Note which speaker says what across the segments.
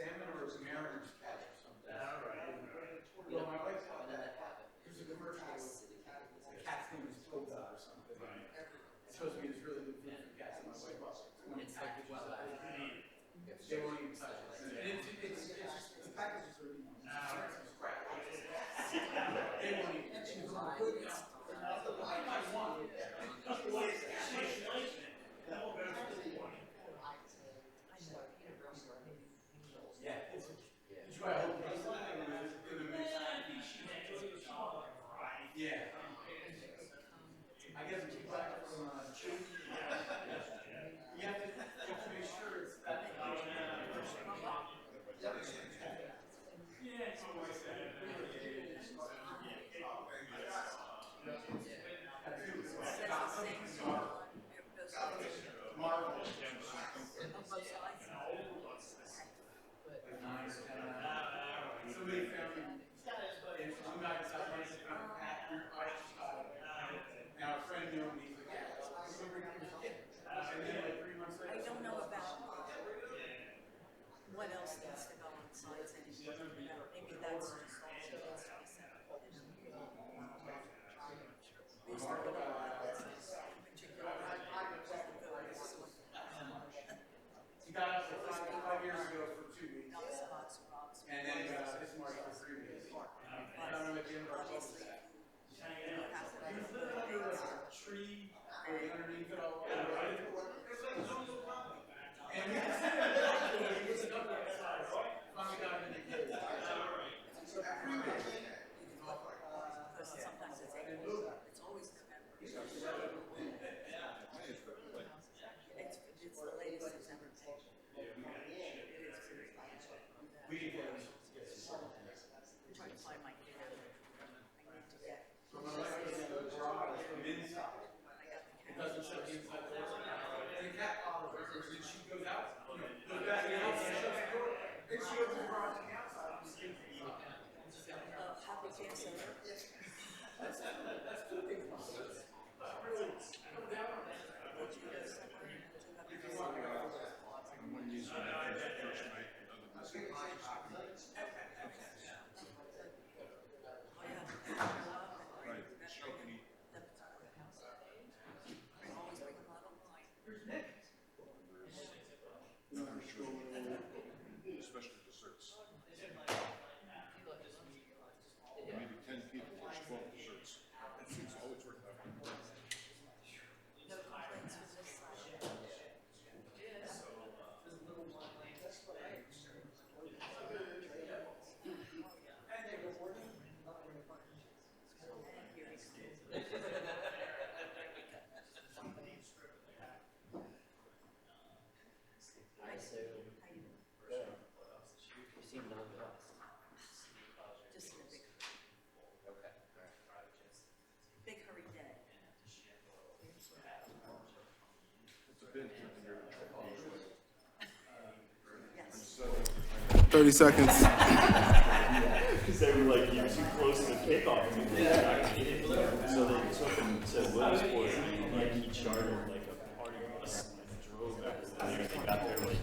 Speaker 1: salmon or it was Mariners catch or something. Well, my wife thought that there's a commercial with the cat's name is Toga or something. It's supposed to be this really good food for cats, and my wife loves it. It's like they won't even touch it. And it's just, the package is really nice. It's crap. They won't even. Yeah. I guess if you buy it from Chewy, you have to make sure it's that. Somebody found in 2 nights I went to found a cat. Now a friend knew me. He's like, yeah, remember he was a kid. And then like 3 months later.
Speaker 2: I don't know about what else needs to go on sites anymore. Maybe that's just also needs to be set up.
Speaker 1: He got out for 5 years ago for 2 weeks. And then he got out this March for 3 weeks. I don't know at the end of our cul-de-sac. He was living under like a tree, underneath it all. And we just said that he was up outside. Finally got him in the kids. So 3 weeks.
Speaker 2: Because sometimes it's always November. It's the latest it's ever taken.
Speaker 1: We didn't get him.
Speaker 2: I'm trying to find my kid. I need to get.
Speaker 1: So my wife goes to the garage from inside. It doesn't shut the inside door. And the cat follows her, and then she goes out, goes back in the house and shuts the door. Then she opens the garage on the outside and sleeps.
Speaker 2: Happy cancer.
Speaker 1: That's two things. Really, come down on that. If you walk around.
Speaker 3: Especially desserts. Maybe 10 people for 12 desserts. It's always worked out.
Speaker 2: No complaints from this side.
Speaker 4: You seem to look lost.
Speaker 2: Just in a big,
Speaker 4: Okay.
Speaker 2: big hurry day.
Speaker 3: It's a bit usually.
Speaker 2: Yes.
Speaker 5: 30 seconds.
Speaker 6: Because they were like, you're too close to the kickoff. So they took him to Williamsport and like he chartered like a party bus and drove everywhere. They got there like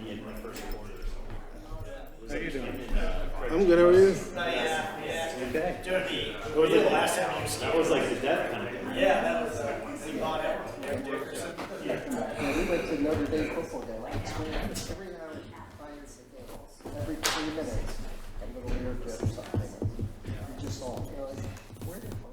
Speaker 6: in the first quarter or something. How you doing?
Speaker 5: I'm good, how are you?
Speaker 6: Okay. It was like the last time you skied. That was like the death kind of thing.
Speaker 7: Yeah, that was we bought everything.
Speaker 8: Yeah, we went to Notre Dame football game. We had 3 hours prior to game. Every 3 minutes, a little air drip or something. You just saw, like, where did it go?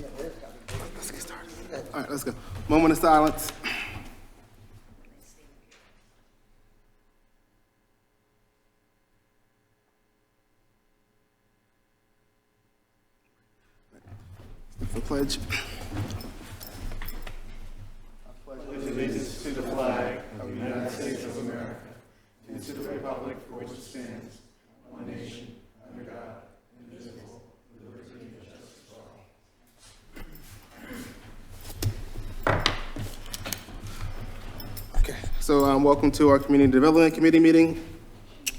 Speaker 8: Yeah, where's it gotta be?
Speaker 5: Let's get started. All right, let's go. Moment of silence. The pledge.
Speaker 9: Allegiance to the flag of the United States of America, and to the republic for which it stands, one nation, under God, indivisible, with liberty and justice for all.
Speaker 5: Okay, so welcome to our Community Development Committee meeting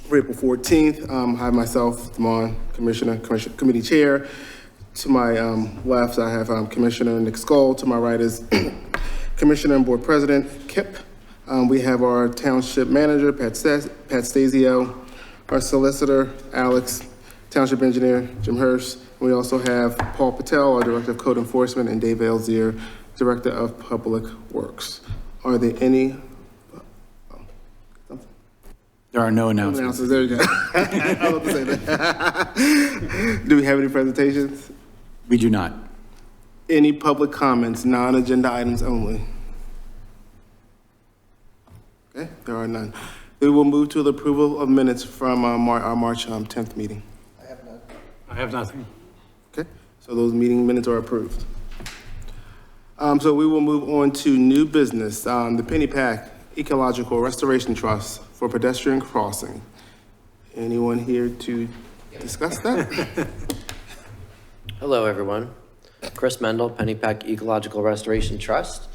Speaker 5: for April 14th. I have myself, Damon, Committee Chair. To my left, I have Commissioner Nick Skoll. To my right is Commissioner and Board President, Kip. We have our Township Manager, Pat Stasio, our Solicitor, Alex, Township Engineer, Jim Hirsch. We also have Paul Patel, our Director of Code Enforcement, and Dave Elzier, Director of Public Works. Are there any?
Speaker 10: There are no announcements.
Speaker 5: There you go. I was about to say that. Do we have any presentations?
Speaker 10: We do not.
Speaker 5: Any public comments, non-agenda items only? Okay, there are none. We will move to the approval of minutes from our March 10th meeting.
Speaker 8: I have none.
Speaker 10: I have nothing.
Speaker 5: Okay, so those meeting minutes are approved. So we will move on to new business, the Pennypack Ecological Restoration Trust for pedestrian crossing. Anyone here to discuss that?
Speaker 4: Hello, everyone. Chris Mendel, Pennypack Ecological Restoration Trust.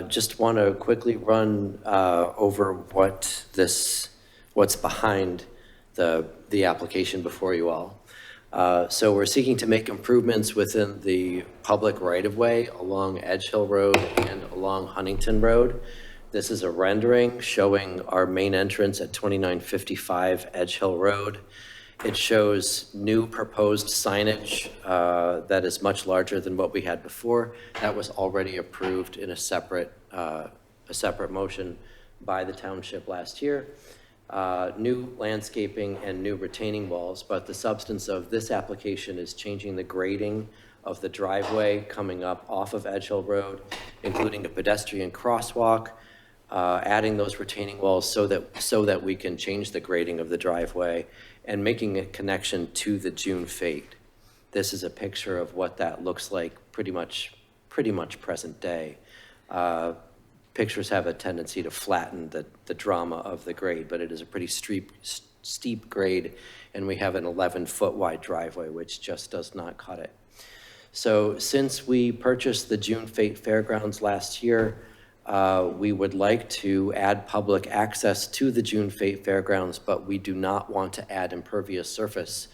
Speaker 4: Just want to quickly run over what's behind the application before you all. So we're seeking to make improvements within the public right-of-way along Edge Hill Road and along Huntington Road. This is a rendering showing our main entrance at 2955 Edge Hill Road. It shows new proposed signage that is much larger than what we had before. That was already approved in a separate motion by the township last year. New landscaping and new retaining walls, but the substance of this application is changing the grading of the driveway coming up off of Edge Hill Road, including a pedestrian crosswalk, adding those retaining walls so that we can change the grading of the driveway and making a connection to the June fete. This is a picture of what that looks like pretty much present day. Pictures have a tendency to flatten the drama of the grade, but it is a pretty steep grade, and we have an 11-foot wide driveway, which just does not cut it. So since we purchased the June fete fairgrounds last year, we would like to add public access to the June fete fairgrounds, but we do not want to add impervious surface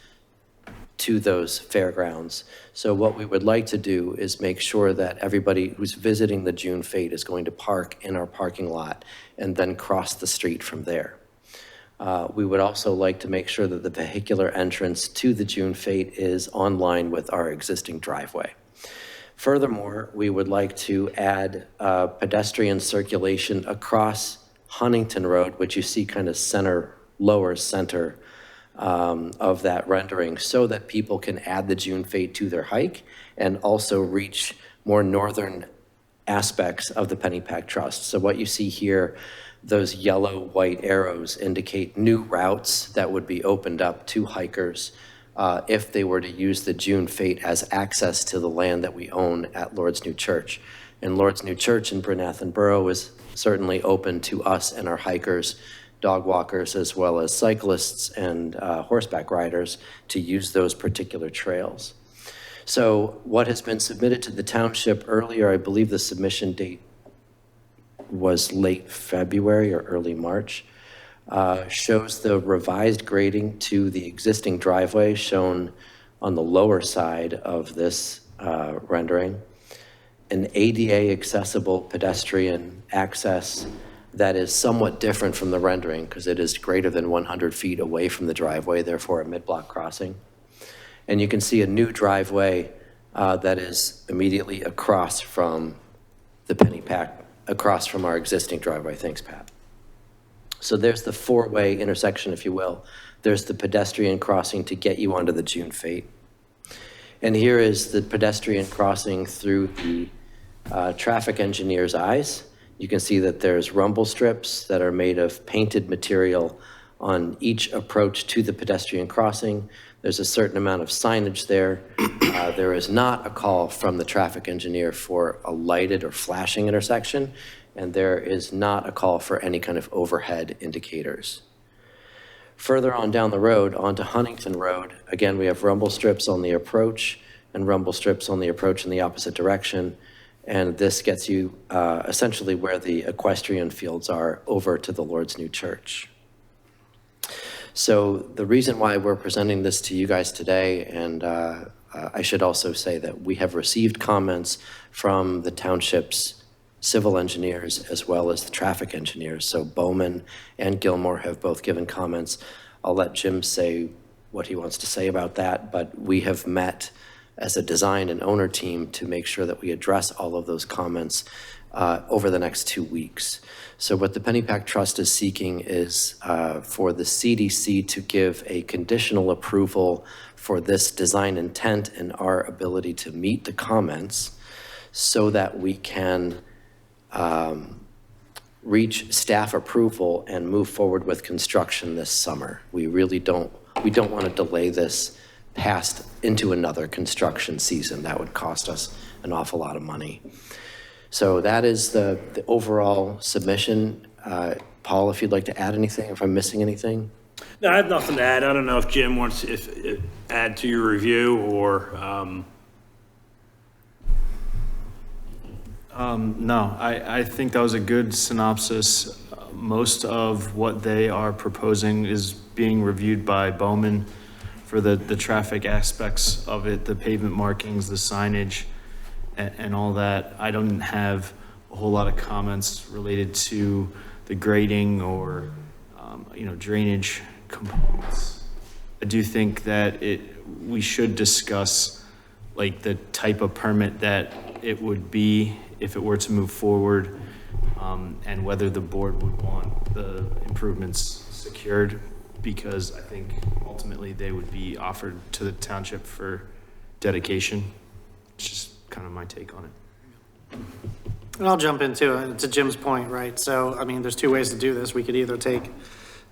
Speaker 4: to those fairgrounds. So what we would like to do is make sure that everybody who's visiting the June fete is going to park in our parking lot and then cross the street from there. We would also like to make sure that the vehicular entrance to the June fete is online with our existing driveway. Furthermore, we would like to add pedestrian circulation across Huntington Road, which you see kind of lower center of that rendering, so that people can add the June fete to their hike and also reach more northern aspects of the Pennypack Trust. So what you see here, those yellow white arrows indicate new routes that would be opened up to hikers if they were to use the June fete as access to the land that we own at Lord's New Church. And Lord's New Church in Bernathen Borough is certainly open to us and our hikers, dog walkers, as well as cyclists and horseback riders to use those particular trails. So what has been submitted to the township earlier, I believe the submission date was late February or early March, shows the revised grading to the existing driveway shown on the lower side of this rendering, an ADA accessible pedestrian access that is somewhat different from the rendering because it is greater than 100 feet away from the driveway, therefore a mid-block crossing. And you can see a new driveway that is immediately across from the Pennypack, across from our existing driveway. Thanks, Pat. So there's the four-way intersection, if you will. There's the pedestrian crossing to get you onto the June fete. And here is the pedestrian crossing through the traffic engineer's eyes. You can see that there's rumble strips that are made of painted material on each approach to the pedestrian crossing. There's a certain amount of signage there. There is not a call from the traffic engineer for a lighted or flashing intersection, and there is not a call for any kind of overhead indicators. Further on down the road, onto Huntington Road, again, we have rumble strips on the approach and rumble strips on the approach in the opposite direction. And this gets you essentially where the equestrian fields are over to the Lord's New Church. So the reason why we're presenting this to you guys today, and I should also say that we have received comments from the township's civil engineers as well as the traffic engineers. So Bowman and Gilmore have both given comments. I'll let Jim say what he wants to say about that, but we have met as a design and owner team to make sure that we address all of those comments over the next 2 weeks. So what the Pennypack Trust is seeking is for the CDC to give a conditional approval for this design intent and our ability to meet the comments so that we can reach staff approval and move forward with construction this summer. We don't want to delay this past into another construction season. That would cost us an awful lot of money. So that is the overall submission. Paul, if you'd like to add anything, if I'm missing anything?
Speaker 6: No, I have nothing to add. I don't know if Jim wants to add to your review or. No, I think that was a good synopsis. Most of what they are proposing is being reviewed by Bowman for the traffic aspects of it, the pavement markings, the signage, and all that. I don't have a whole lot of comments related to the grading or, drainage components. I do think that we should discuss like the type of permit that it would be if it were to move forward, and whether the board would want the improvements secured, because I think ultimately they would be offered to the township for dedication. It's just kind of my take on it.
Speaker 11: And I'll jump into it, to Jim's point, right? So, I mean, there's two ways to do this. We could either take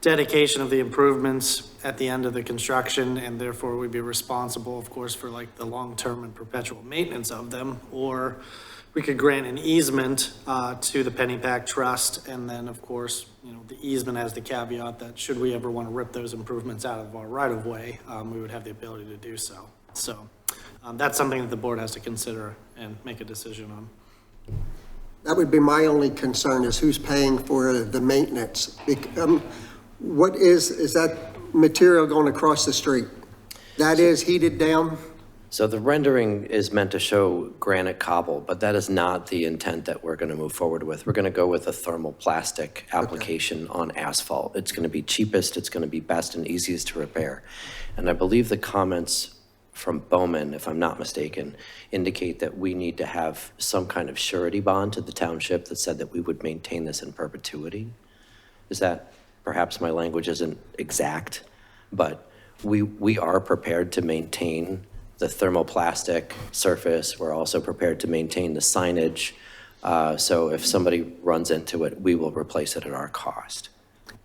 Speaker 11: dedication of the improvements at the end of the construction, and therefore we'd be responsible, of course, for like the long-term and perpetual maintenance of them, or we could grant an easement to the Pennypack Trust, and then, of course, the easement has the caveat that should we ever want to rip those improvements out of our right-of-way, we would have the ability to do so. So that's something that the board has to consider and make a decision on.
Speaker 8: That would be my only concern, is who's paying for the maintenance. What is that material going across the street? That is heated down?
Speaker 4: So the rendering is meant to show granite cobble, but that is not the intent that we're going to move forward with. We're going to go with a thermoplastic application on asphalt. It's going to be cheapest, it's going to be best and easiest to repair. And I believe the comments from Bowman, if I'm not mistaken, indicate that we need to have some kind of surety bond to the township that said that we would maintain this in perpetuity. Is that, perhaps my language isn't exact, but we are prepared to maintain the thermoplastic surface. We're also prepared to maintain the signage. So if somebody runs into it, we will replace it at our cost.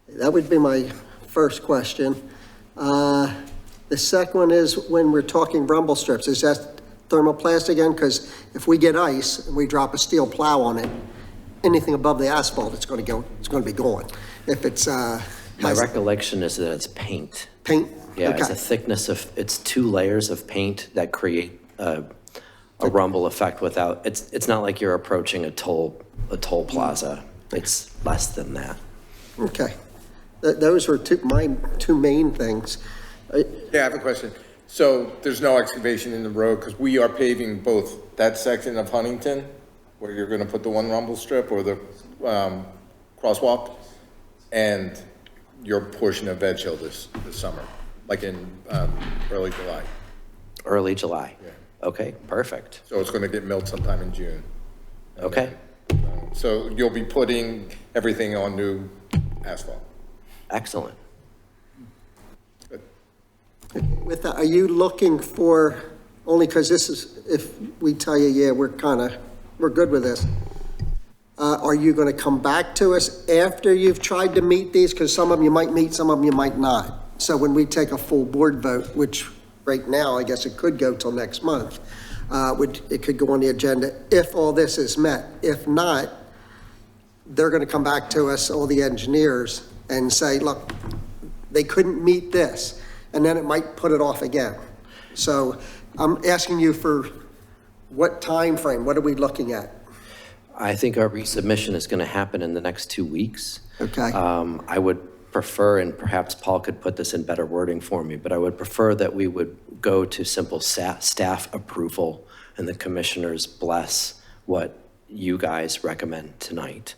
Speaker 8: That would be my first question. The second one is, when we're talking rumble strips, is that thermoplastic again? Because if we get ice and we drop a steel plow on it, anything above the asphalt, it's going to be gone. If it's
Speaker 4: my recollection is that it's paint.
Speaker 8: Paint.
Speaker 4: Yeah,
Speaker 8: okay.
Speaker 4: It's a thickness of, it's 2 layers of paint that create a rumble effect without, it's not like you're approaching a toll plaza. It's less than that.
Speaker 8: Okay. Those were my two main things.
Speaker 12: Yeah, I have a question. So there's no excavation in the road because we are paving both that section of Huntington where you're going to put the one rumble strip or the crosswalk and your portion of Veg Hill this summer, like in early July.
Speaker 4: Early July?
Speaker 12: Yeah.
Speaker 4: Okay, perfect.
Speaker 12: So it's going to get milled sometime in June. And
Speaker 4: okay.
Speaker 12: Then, so you'll be putting everything on new asphalt.
Speaker 4: Excellent.
Speaker 8: With that, are you looking for, only because this is, if we tell you, yeah, we're good with this, are you going to come back to us after you've tried to meet these? Because some of them you might meet, some of them you might not. So when we take a full board vote, which right now, I guess it could go till next month, it could go on the agenda if all this is met. If not, they're going to come back to us, all the engineers, and say, look, they couldn't meet this. And then it might put it off again. So I'm asking you for what time frame? What are we looking at?
Speaker 4: I think our resubmission is going to happen in the next 2 weeks.
Speaker 8: Okay.
Speaker 4: I would prefer, and perhaps Paul could put this in better wording for me, but I would prefer that we would go to simple staff approval and the commissioners bless what you guys recommend tonight.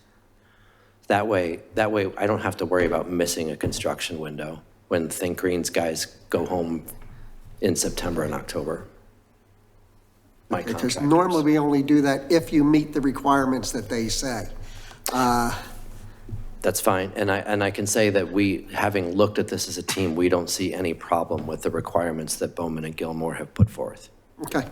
Speaker 4: That way I don't have to worry about missing a construction window when Think Green's guys go home in September and October. My
Speaker 8: Because
Speaker 4: contractors.
Speaker 8: normally we only do that if you meet the requirements that they say.
Speaker 4: That's fine, and I can say that we, having looked at this as a team, we don't see any problem with the requirements that Bowman and Gilmore have put forth.
Speaker 8: Okay.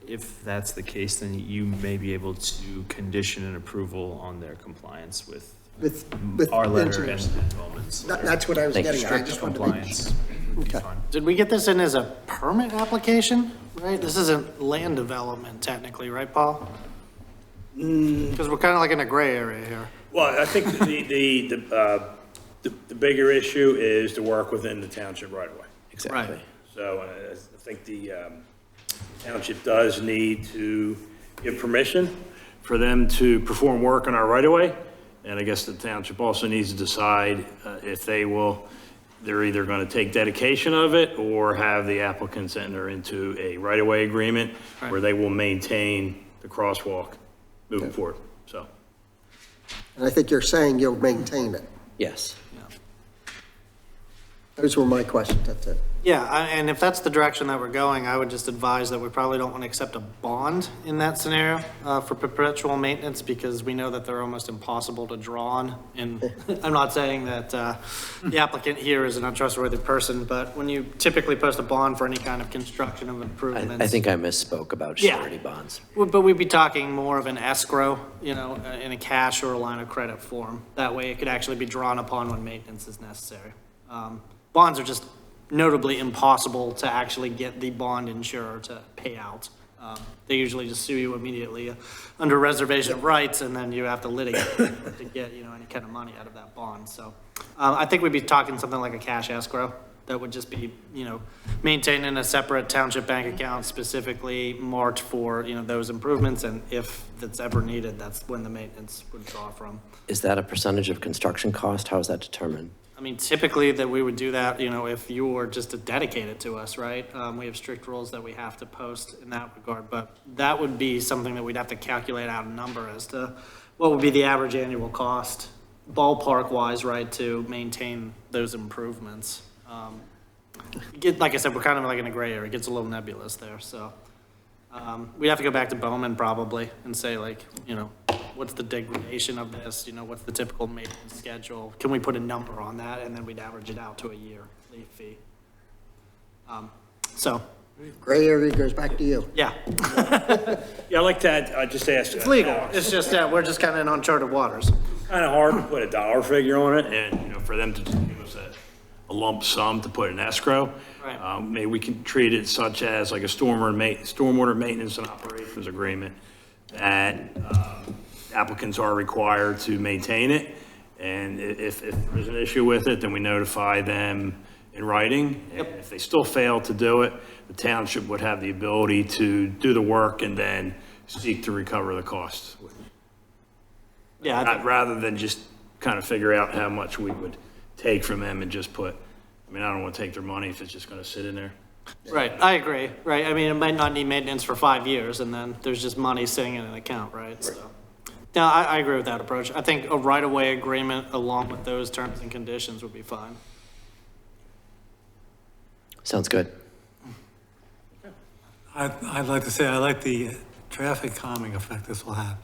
Speaker 6: If that's the case, then you may be able to condition an approval on their compliance with our letter and
Speaker 8: engineers.
Speaker 6: Bowman's.
Speaker 8: That's what I was
Speaker 4: Thank you.
Speaker 8: getting at. I
Speaker 6: Strict
Speaker 8: just wanted to make sure.
Speaker 6: compliance. would be
Speaker 8: Okay.
Speaker 6: fine.
Speaker 11: Did we get this in as a permit application, right? This isn't land development technically, right, Paul? Because we're kind of like in a gray area here.
Speaker 7: Well, I think the bigger issue is to work within the township right away.
Speaker 4: Exactly.
Speaker 7: So I think the township does need to give permission for them to perform work on our right of way. And I guess the township also needs to decide if they're either going to take dedication of it or have the applicants enter into a right of way agreement where they will maintain the crosswalk moving forward, so.
Speaker 8: And I think you're saying you'll maintain it.
Speaker 4: Yes.
Speaker 8: Those were my questions, that's it.
Speaker 11: Yeah, and if that's the direction that we're going, I would just advise that we probably don't want to accept a bond in that scenario for perpetual maintenance, because we know that they're almost impossible to draw on. And I'm not saying that the applicant here is an untrustworthy person, but when you typically post a bond for any kind of construction of improvements.
Speaker 4: I think I misspoke about
Speaker 11: Yeah.
Speaker 4: surety bonds.
Speaker 11: But we'd be talking more of an escrow, in a cash or a line of credit form. That way it could actually be drawn upon when maintenance is necessary. Bonds are just notably impossible to actually get the bond insurer to pay out. They usually just sue you immediately under reservation of rights, and then you have to litigate to get, any kind of money out of that bond. So I think we'd be talking something like a cash escrow that would just be, maintained in a separate township bank account specifically marked for, those improvements. And if that's ever needed, that's when the maintenance would draw from.
Speaker 4: Is that a percentage of construction cost? How is that determined?
Speaker 11: I mean, typically that we would do that, if you were just to dedicate it to us, right? We have strict rules that we have to post in that regard, but that would be something that we'd have to calculate out a number as to what would be the average annual cost, ballpark wise, right, to maintain those improvements. Like I said, we're kind of like in a gray area. It gets a little nebulous there, so. We'd have to go back to Bowman probably and say what's the degradation of this? What's the typical maintenance schedule? Can we put a number on that? And then we'd average it out to a year leaf fee.
Speaker 8: Gray area goes back to you.
Speaker 11: Yeah,
Speaker 7: Yeah, I like that, I just asked.
Speaker 11: it's legal. It's just, we're just kind of in uncharted waters.
Speaker 7: Kind of hard to put a dollar figure on it, and, for them to just give us a lump sum to put in escrow.
Speaker 11: Right.
Speaker 7: Maybe we can treat it such as like a stormwater maintenance and operations agreement, that applicants are required to maintain it. And if there's an issue with it, then we notify them in writing. And if they still fail to do it, the township would have the ability to do the work and then seek to recover the costs.
Speaker 11: Yeah,
Speaker 7: Rather than just kind of figure out how much we would take from them and just put, I don't want to take their money if it's just going to sit in there.
Speaker 11: right. I agree, right? I mean, it might not need maintenance for 5 years and then there's just money sitting in an account, right? So, no, I agree with that approach. I think a right-of-way agreement along with those terms and conditions would be fine.
Speaker 4: Sounds good.
Speaker 9: I'd like to say, I like the traffic calming effect this will have.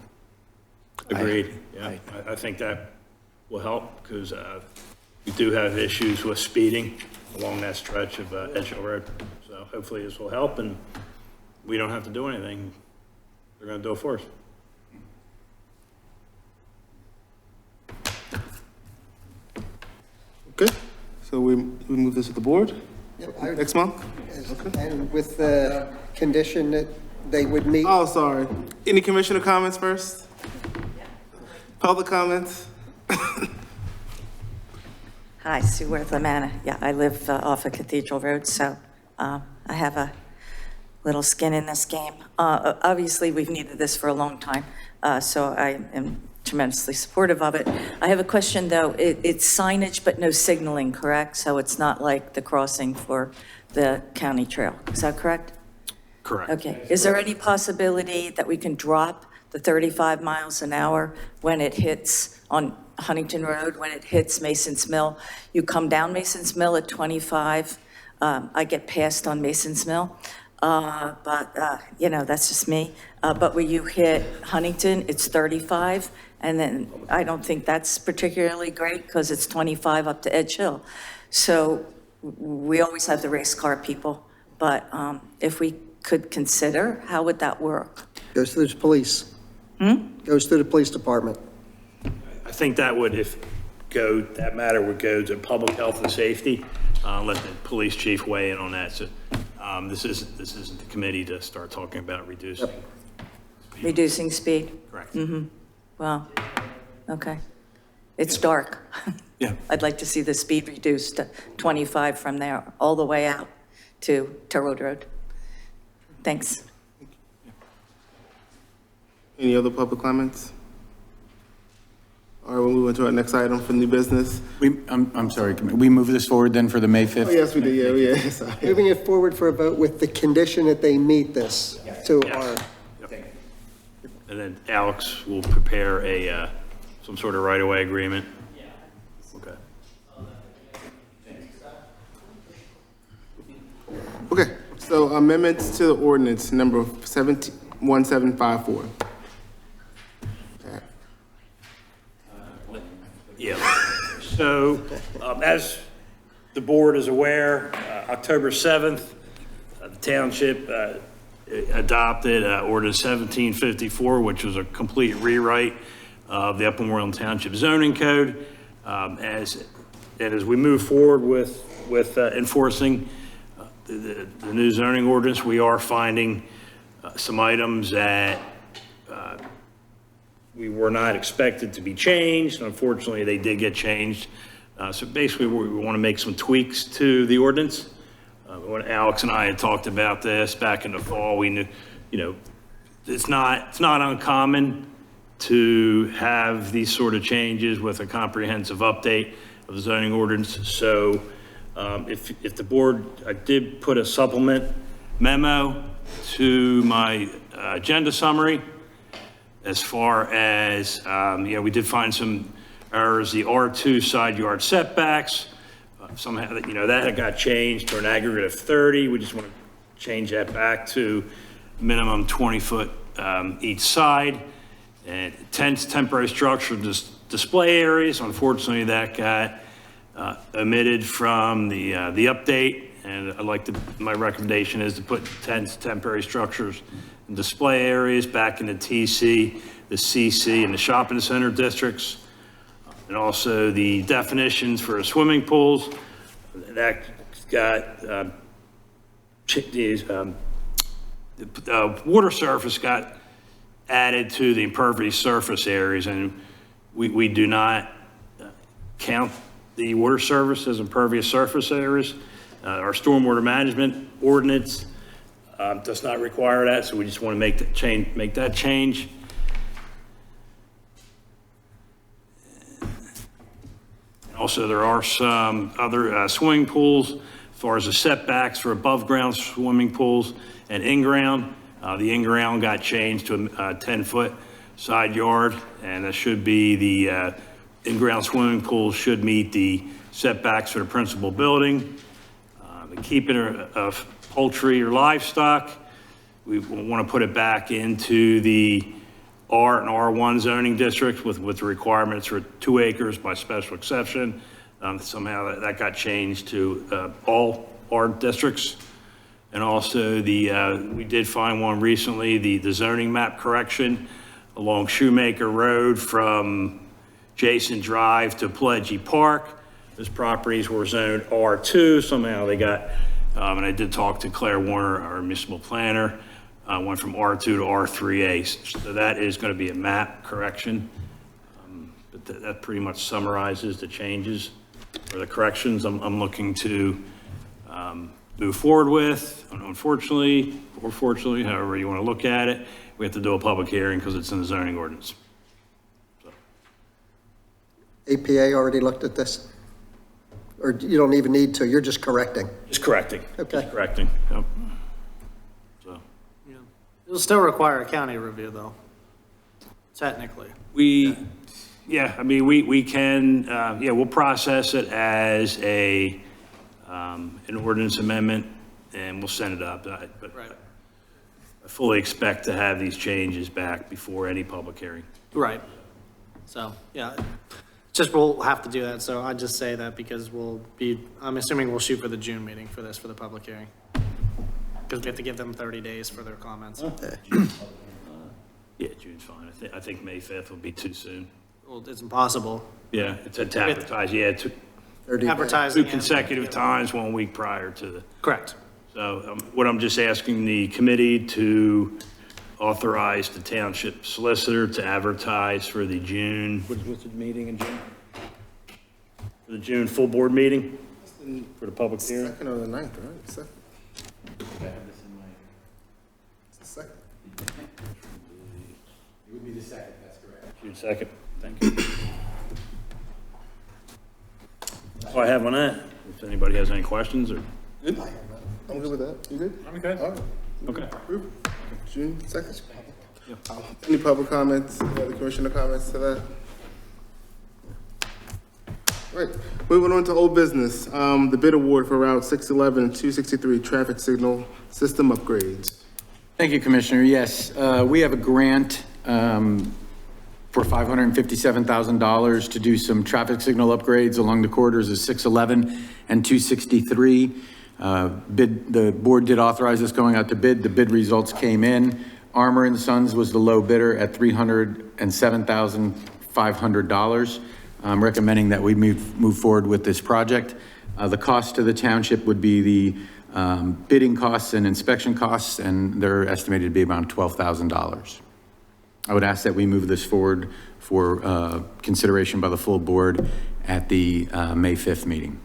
Speaker 7: Agreed, yeah. I think that will help because we do have issues with speeding along that stretch of Edge Hill Road. So hopefully this will help and we don't have to do anything. They're going to do it for us.
Speaker 5: Okay, so we move this to the board
Speaker 8: Yep,
Speaker 5: next month?
Speaker 8: And with the condition that they would meet.
Speaker 5: Oh, sorry. Any commissioner comments first? Public comments?
Speaker 13: Hi, Sue Worth Lamanna. Yeah, I live off of Cathedral Road, so I have a little skin in this game. Obviously, we've needed this for a long time, so I am tremendously supportive of it. I have a question, though. It's signage but no signaling, correct? So it's not like the crossing for the county trail. Is that correct?
Speaker 7: Correct.
Speaker 13: Okay. Is there any possibility that we can drop the 35 miles an hour when it hits on Huntington Road, when it hits Mason's Mill? You come down Mason's Mill at 25. I get passed on Mason's Mill, but that's just me. But when you hit Huntington, it's 35. And then I don't think that's particularly great because it's 25 up to Edge Hill. So we always have the race car people. But if we could consider, how would that work?
Speaker 8: Goes to the police. Goes to the police department.
Speaker 7: I think that would, that matter would go to public health and safety. Let the police chief weigh in on that. So this isn't the committee to start talking about reducing.
Speaker 8: Yep.
Speaker 13: Reducing speed?
Speaker 7: Correct.
Speaker 13: Well, okay. It's dark.
Speaker 7: Yeah.
Speaker 13: I'd like to see the speed reduced to 25 from there all the way out to Road Road. Thanks.
Speaker 5: Any other public comments? All right, we'll move on to our next item for new business.
Speaker 10: I'm sorry, can we move this forward then for the May 5th?
Speaker 5: Oh, yes, we did, yeah, sorry.
Speaker 8: Moving it forward for a vote with the condition that they meet this to our,
Speaker 7: And then Alex will prepare some sort of right-of-way agreement. Okay.
Speaker 5: Okay, so amendments to the ordinance number 1754.
Speaker 7: Yeah. So as the board is aware, October 7th, the township adopted ordinance 1754, which was a complete rewrite of the Upper Moreland Township zoning code. As we move forward with enforcing the new zoning ordinance, we are finding some items that we were not expected to be changed. Unfortunately, they did get changed. So basically, we want to make some tweaks to the ordinance. When Alex and I had talked about this back in the fall, we knew, it's not uncommon to have these sort of changes with a comprehensive update of the zoning ordinance. So if the board, I did put a supplement memo to my agenda summary as far as, we did find some errors, the R2 side yard setbacks, somehow, that had got changed to an aggregate of 30. We just want to change that back to minimum 20 foot each side. And tents, temporary structure display areas. Unfortunately, that got omitted from the update. And my recommendation is to put tents, temporary structures, and display areas back in the TC, the CC, and the shopping center districts. And also the definitions for swimming pools, that got, the water surface got added to the impervious surface areas, and we do not count the water surface as impervious surface areas. Our stormwater management ordinance does not require that, so we just want to make that change. Also, there are some other swimming pools as far as the setbacks for above ground swimming pools and in-ground. The in-ground got changed to a 10-foot side yard, and that should be the in-ground swimming pool should meet the setbacks for the principal building. The keeping of poultry or livestock, we want to put it back into the R and R1 zoning districts with the requirements for 2 acres by special exception. Somehow that got changed to all R districts. And also we did find one recently, the zoning map correction along Shoemaker Road from Jason Drive to Pledgey Park. Those properties were zoned R2. Somehow they got, and I did talk to Claire Warner, our municipal planner, went from R2 to R3A. So that is going to be a map correction. But that pretty much summarizes the changes or the corrections I'm looking to move forward with. Unfortunately, or fortunately, however you want to look at it, we have to do a public hearing because it's in the zoning ordinance. So.
Speaker 8: APA already looked at this? Or you don't even need to, you're just correcting?
Speaker 7: Just correcting.
Speaker 8: Okay.
Speaker 7: Just correcting. Yep. So.
Speaker 11: It'll still require a county review, though, technically.
Speaker 7: Yeah, I mean, we can, we'll process it as an ordinance amendment, and we'll send it up, but
Speaker 11: Right.
Speaker 7: I fully expect to have these changes back before any public hearing.
Speaker 11: Right. So, yeah, just we'll have to do that, so I'd just say that because I'm assuming we'll shoot for the June meeting for this, for the public hearing. Because we have to give them 30 days for their comments.
Speaker 7: Yeah, June's fine. I think May 5th will be too soon.
Speaker 11: Well, it's impossible.
Speaker 7: Yeah, it's advertised, yeah, two
Speaker 11: Advertising. and-
Speaker 7: consecutive times, 1 week prior to the.
Speaker 11: Correct.
Speaker 7: So what I'm just asking the committee to authorize the township solicitor to advertise for the June, what's the meeting in June? For the June full board meeting, for the public hearing?
Speaker 5: Second or the 9th, right? Second. It's the second.
Speaker 9: It would be the second, that's correct.
Speaker 7: June 2nd, thank you. That's all I have on that. If anybody has any questions or.
Speaker 5: Good? I'm good with that. You good?
Speaker 7: I'm good.
Speaker 5: All right.
Speaker 7: Okay.
Speaker 5: Approved. June 2nd. Any public comments, any other commissioner comments to that? Right, moving on to old business, the bid award for Route 611 and 263 traffic signal system upgrades.
Speaker 10: Thank you, Commissioner. Yes, we have a grant for $557,000 to do some traffic signal upgrades along the corridors of 611 and 263. The board did authorize this going out to bid. The bid results came in. Armour and Sons was the low bidder at $307,500. I'm recommending that we move forward with this project. The cost to the township would be the bidding costs and inspection costs, and they're estimated to be around $12,000. I would ask that we move this forward for consideration by the full board at the May 5th meeting.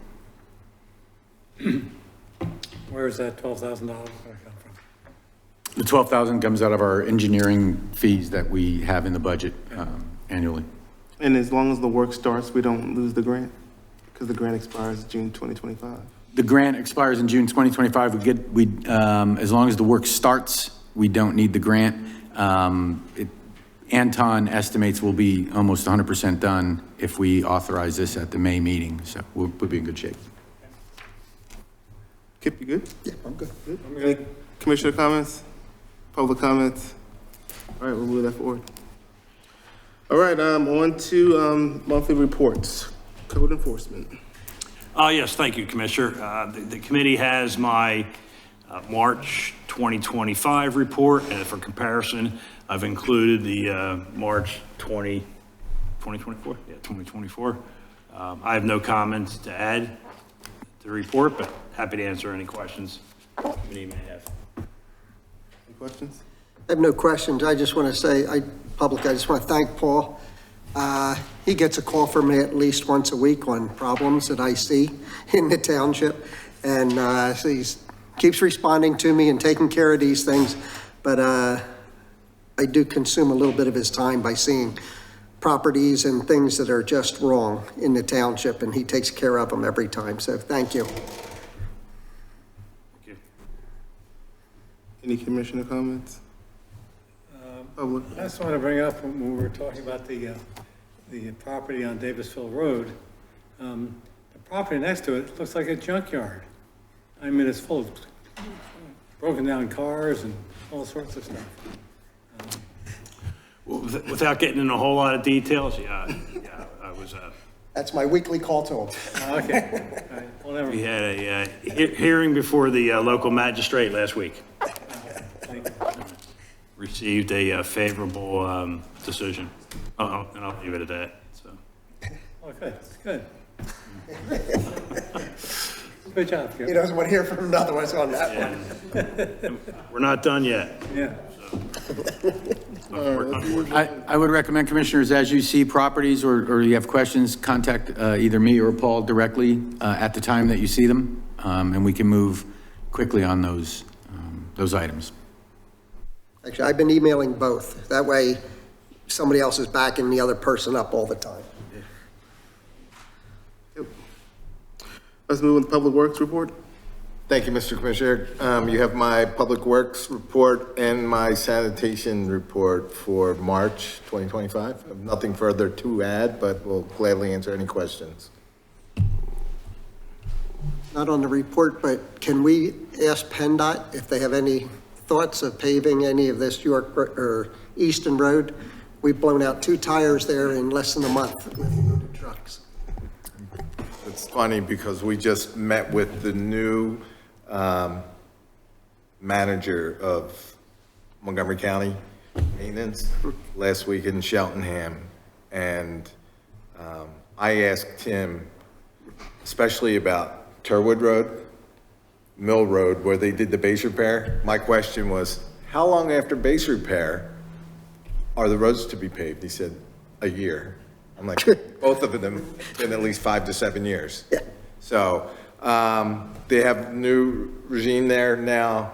Speaker 9: Where is that $12,000 going to come from?
Speaker 10: The $12,000 comes out of our engineering fees that we have in the budget annually.
Speaker 5: And as long as the work starts, we don't lose the grant? Because the grant expires June 2025.
Speaker 10: The grant expires in June 2025. As long as the work starts, we don't need the grant. Anton estimates we'll be almost 100% done if we authorize this at the May meeting, so we'll be in good shape.
Speaker 5: Kip, you good?
Speaker 8: Yeah, I'm good.
Speaker 5: Good. Any commissioner comments? Public comments? All right, we'll move that forward. All right, on to monthly reports. Code enforcement.
Speaker 7: Yes, thank you, Commissioner. The committee has my March 2025 report, and for comparison, I've included the March 2024? Yeah, 2024. I have no comments to add to the report, but happy to answer any questions the committee may have.
Speaker 5: Any questions?
Speaker 8: I have no questions. I just want to say, I just want to thank Paul. He gets a call from me at least once a week on problems that I see in the township. And so he keeps responding to me and taking care of these things. But I do consume a little bit of his time by seeing properties and things that are just wrong in the township, and he takes care of them every time. So thank you.
Speaker 7: Thank you.
Speaker 5: Any commissioner comments? Public?
Speaker 9: I just want to bring up when we were talking about the property on Davisville Road. The property next to it looks like a junkyard. I mean, it's full of broken down cars and all sorts of stuff.
Speaker 7: Well, without getting into a whole lot of details, I was,
Speaker 8: That's my weekly call to him.
Speaker 9: Okay. All right. Well, never
Speaker 7: we
Speaker 9: mind.
Speaker 7: had a hearing before the local magistrate last week.
Speaker 9: Thank you.
Speaker 7: Received a favorable decision. And I'll leave it at that, so.
Speaker 9: Okay, good. Good job,
Speaker 8: He
Speaker 9: Kip.
Speaker 8: doesn't want to hear from another one on that one.
Speaker 7: And we're not done yet.
Speaker 9: Yeah.
Speaker 10: I would recommend, Commissioners, as you see properties or you have questions, contact either me or Paul directly at the time that you see them, and we can move quickly on those items.
Speaker 8: Actually, I've been emailing both. That way, somebody else is backing the other person up all the time.
Speaker 5: Yep. Let's move on to Public Works report.
Speaker 12: Thank you, Mr. Commissioner. You have my Public Works report and my sanitation report for March 2025. I have nothing further to add, but we'll gladly answer any questions.
Speaker 8: Not on the report, but can we ask PennDOT if they have any thoughts of paving any of this York or Easton Road? We've blown out 2 tires there in less than a month with loaded trucks.
Speaker 12: It's funny because we just met with the new manager of Montgomery County Maintenance last week in Cheltenham. And I asked him, especially about Turwood Road, Mill Road, where they did the base repair. My question was, how long after base repair are the roads to be paved? He said, a year. I'm like, both of them been at least 5 to 7 years.
Speaker 8: Yeah.
Speaker 12: So they have new regime there now.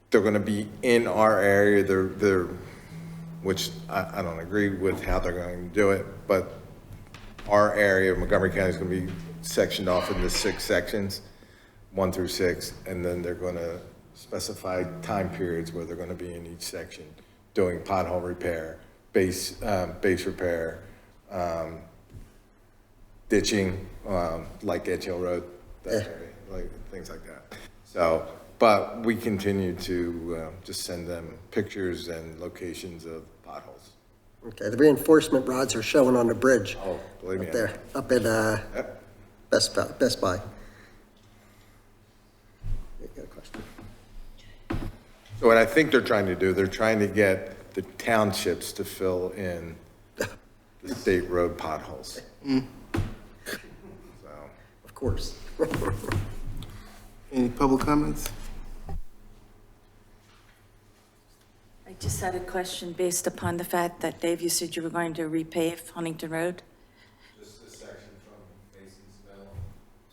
Speaker 12: They're going to be in our area. They're which I don't agree with how they're going to do it, but our area of Montgomery County is going to be sectioned off into 6 sections, 1 through 6, and then they're going to specify time periods where they're going to be in each section doing pothole repair, base repair, ditching, like Edge Hill Road, that area, like things like that. So, but we continue to just send them pictures and locations of potholes.
Speaker 8: Okay, the reinforcement rods are showing on the bridge.
Speaker 12: Oh, believe me.
Speaker 8: Up there, up at
Speaker 12: Yep.
Speaker 8: Best Buy. You got a question?
Speaker 12: So what I think they're trying to do, they're trying to get the townships to fill in the state road potholes. So,
Speaker 8: Of course.
Speaker 5: Any public comments?
Speaker 13: I just had a question based upon the fact that, Dave, you said you were going to repave Huntington Road?
Speaker 12: just a section from Mason's Mill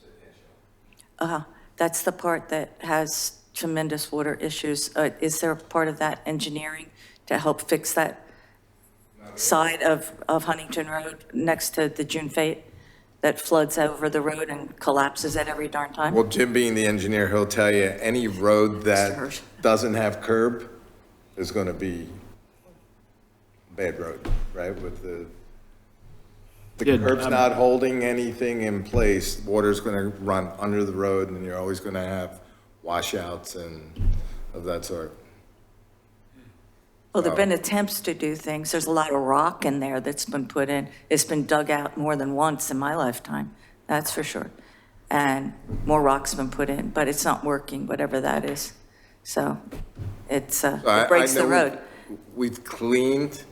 Speaker 12: to Edge Hill.
Speaker 13: That's the part that has tremendous water issues. Is there a part of that engineering to help fix that side of Huntington Road next to the June Fete that floods over the road and collapses it every darn time?
Speaker 12: Well, Jim being the engineer, he'll tell you any road that
Speaker 13: Hirsch.
Speaker 12: doesn't have curb is going to be a bad road, right? With the
Speaker 7: Yeah,
Speaker 12: curb's not holding anything in place, water's going to run under the road, and you're always going to have washouts and of that sort.
Speaker 13: Well, there've been attempts to do things. There's a lot of rock in there that's been put in. It's been dug out more than once in my lifetime, that's for sure. And more rock's been put in, but it's not working, whatever that is. So it's, it breaks the road.
Speaker 12: We've cleaned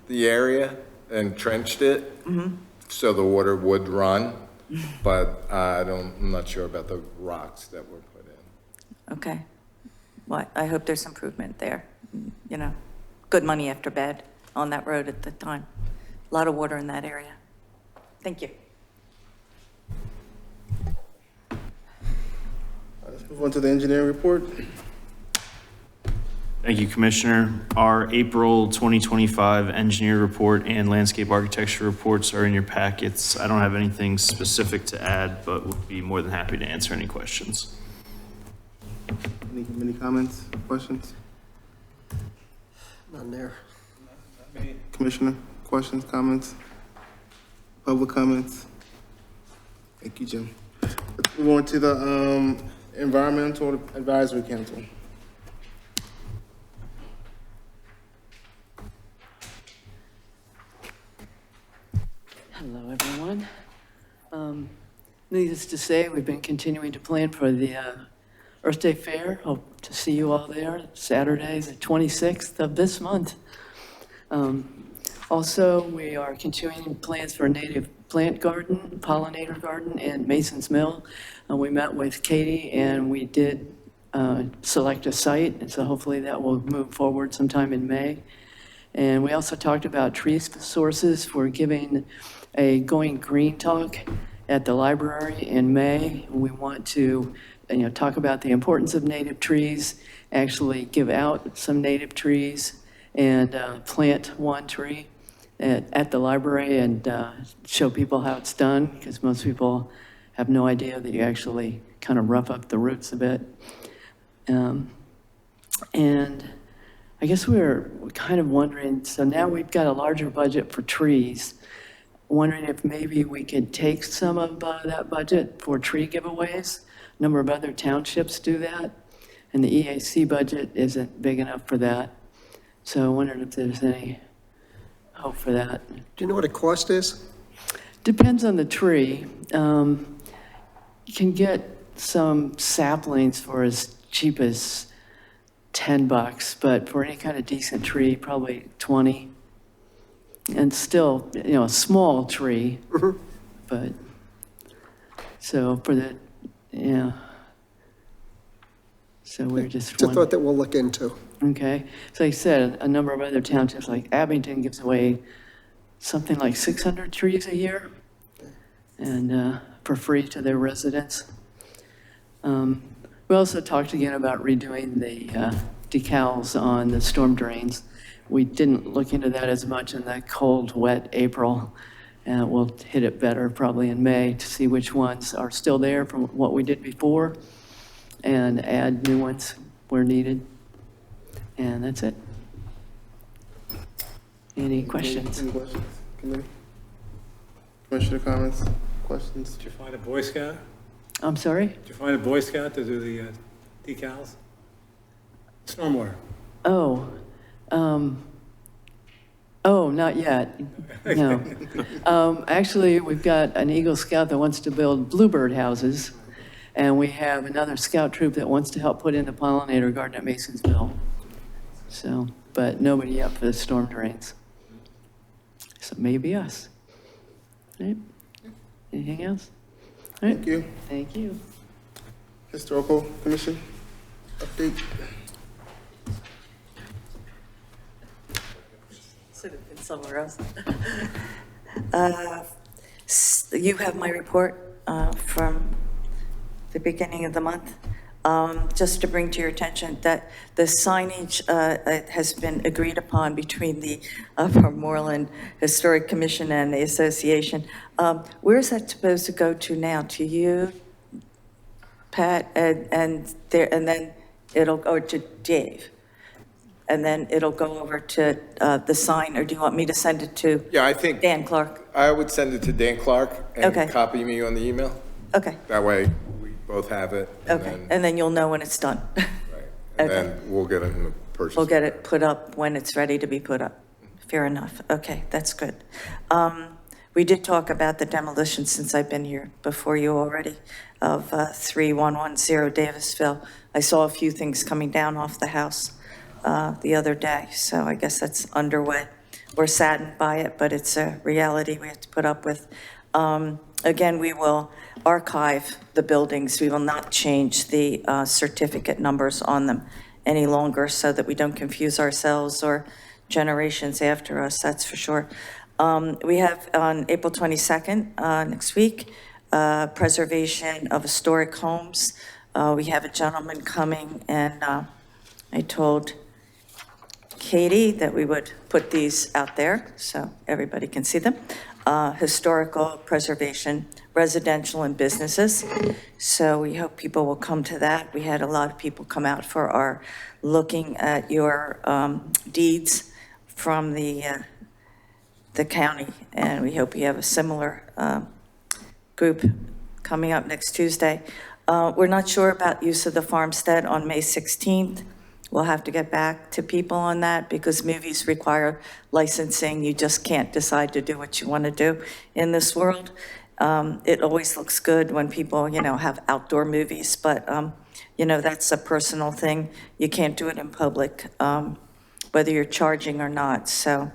Speaker 12: the area and trenched it so the water would run, but I'm not sure about the rocks that were put in.
Speaker 13: Okay. Well, I hope there's improvement there, you know. Good money after bad on that road at the time. A lot of water in that area. Thank you.
Speaker 5: Let's move on to the engineering report.
Speaker 6: Thank you, Commissioner. Our April 2025 engineer report and landscape architecture reports are in your packets. I don't have anything specific to add, but would be more than happy to answer any questions.
Speaker 5: Any comments, questions?
Speaker 8: None there.
Speaker 5: Commissioner, questions, comments? Public comments? Thank you, Jim. Let's move on to the Environmental Advisory Council.
Speaker 14: Hello, everyone. Needless to say, we've been continuing to plan for the Earth Day Fair. Hope to see you all there, Saturday, the 26th of this month. Also, we are continuing plans for a native plant garden, pollinator garden, and Mason's Mill. We met with Katie, and we did select a site, and so hopefully that will move forward sometime in May. And we also talked about tree sources for giving a Going Green talk at the library in May. We want to, talk about the importance of native trees, actually give out some native trees and plant one tree at the library and show people how it's done, because most people have no idea that you actually kind of rough up the roots a bit. And I guess we're kind of wondering, so now we've got a larger budget for trees, wondering if maybe we could take some of that budget for tree giveaways. A number of other townships do that, and the EAC budget isn't big enough for that. So I wondered if there's any hope for that.
Speaker 8: Do you know what a cost is?
Speaker 14: Depends on the tree. You can get some saplings for as cheap as $10, but for any kind of decent tree, probably 20. And still, a small tree, but, so for the, yeah. So we're just
Speaker 8: It's a thought that we'll look into.
Speaker 14: Okay, so like I said, a number of other townships, like Abington gives away something like 600 trees a year, and for free to their residents. We also talked again about redoing the decals on the storm drains. We didn't look into that as much in that cold, wet April. We'll hit it better probably in May to see which ones are still there from what we did before and add new ones where needed. And that's it. Any questions?
Speaker 5: Any questions? Committee? Commissioner comments? Questions?
Speaker 9: Did you find a Boy Scout?
Speaker 14: I'm sorry?
Speaker 9: Did you find a Boy Scout to do the decals? Stormwater.
Speaker 14: Oh, not yet. No. Actually, we've got an Eagle Scout that wants to build bluebird houses, and we have another scout troop that wants to help put in the pollinator garden at Masonsville. So, but nobody yet for the storm drains. So maybe us. All right. Anything else? All right.
Speaker 5: Thank you.
Speaker 14: Thank you.
Speaker 5: Historical Commission update.
Speaker 13: Should have been somewhere else. You have my report from the beginning of the month. Just to bring to your attention that the signage has been agreed upon between the Upper Moreland Historic Commission and the association. Where is that supposed to go to now? To you, Pat, and then it'll go to Dave? And then it'll go over to the sign, or do you want me to send it to
Speaker 12: Yeah, I think
Speaker 13: Dan Clark?
Speaker 12: I would send it to Dan Clark and
Speaker 13: Okay.
Speaker 12: copy me on the email.
Speaker 13: Okay,
Speaker 12: That way, we both have it.
Speaker 13: okay, and then you'll know when it's done.
Speaker 12: Right. And
Speaker 13: Okay.
Speaker 12: then we'll get it in the purchase.
Speaker 13: We'll get it put up when it's ready to be put up. Fair enough. Okay, that's good. We did talk about the demolition since I've been here before you already of 3110 Davisville. I saw a few things coming down off the house the other day, so I guess that's underway. We're saddened by it, but it's a reality we have to put up with. Again, we will archive the buildings. We will not change the certificate numbers on them any longer so that we don't confuse ourselves or generations after us, that's for sure. We have on April 22nd, next week, preservation of historic homes. We have a gentleman coming, and I told Katie that we would put these out there so everybody can see them. Historical preservation, residential and businesses. So we hope people will come to that. We had a lot of people come out for our looking at your deeds from the county, and we hope we have a similar group coming up next Tuesday. We're not sure about use of the farmstead on May 16th. We'll have to get back to people on that because movies require licensing. You just can't decide to do what you want to do in this world. It always looks good when people, have outdoor movies, but, that's a personal thing. You can't do it in public, whether you're charging or not. So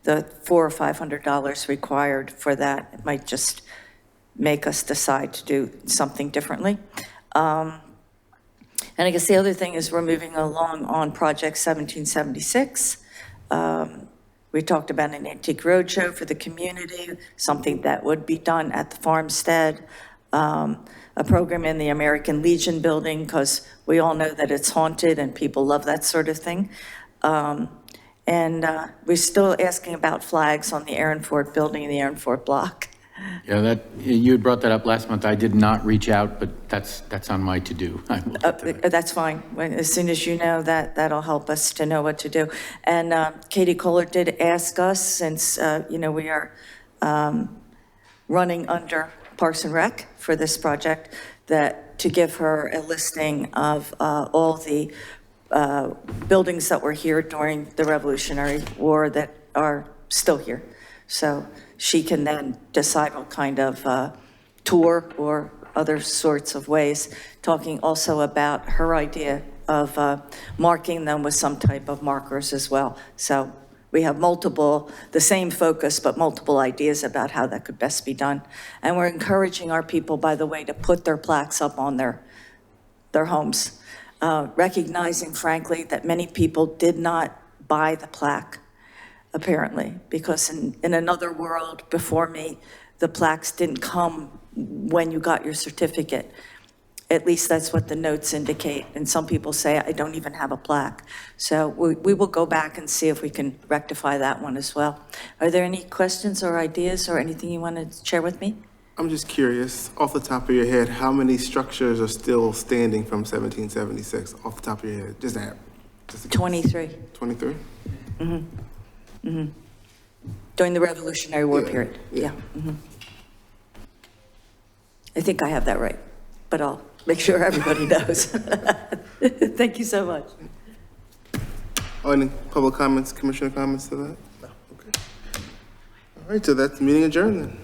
Speaker 13: the $400 or $500 required for that might just make us decide to do something differently. And I guess the other thing is we're moving along on Project 1776. We talked about an antique roadshow for the community, something that would be done at the farmstead, a program in the American Legion building, because we all know that it's haunted and people love that sort of thing. And we're still asking about flags on the Aaron Fort building and the Aaron Fort block.
Speaker 10: Yeah, that, you had brought that up last month. I did not reach out, but that's on my to-do. I will get to that.
Speaker 13: That's fine. As soon as you know that, that'll help us to know what to do. And Katie Kohler did ask us, since, we are running under Parks and Rec for this project, that to give her a listing of all the buildings that were here during the Revolutionary War that are still here. So she can then decide what kind of tour or other sorts of ways, talking also about her idea of marking them with some type of markers as well. So we have the same focus, but multiple ideas about how that could best be done. And we're encouraging our people, by the way, to put their plaques up on their homes, recognizing, frankly, that many people did not buy the plaque, apparently, because in another world before me, the plaques didn't come when you got your certificate. At least that's what the notes indicate. And some people say, I don't even have a plaque. So we will go back and see if we can rectify that one as well. Are there any questions or ideas or anything you want to share with me?
Speaker 5: I'm just curious, off the top of your head, how many structures are still standing from 1776, off the top of your head? Just that.
Speaker 13: 23.
Speaker 5: 23?
Speaker 13: During the Revolutionary War period, yeah. I think I have that right, but I'll make sure everybody knows. Thank you so much.
Speaker 5: Oh, any public comments, commissioner comments to that? No. Okay. All right, so that's meeting adjourned then.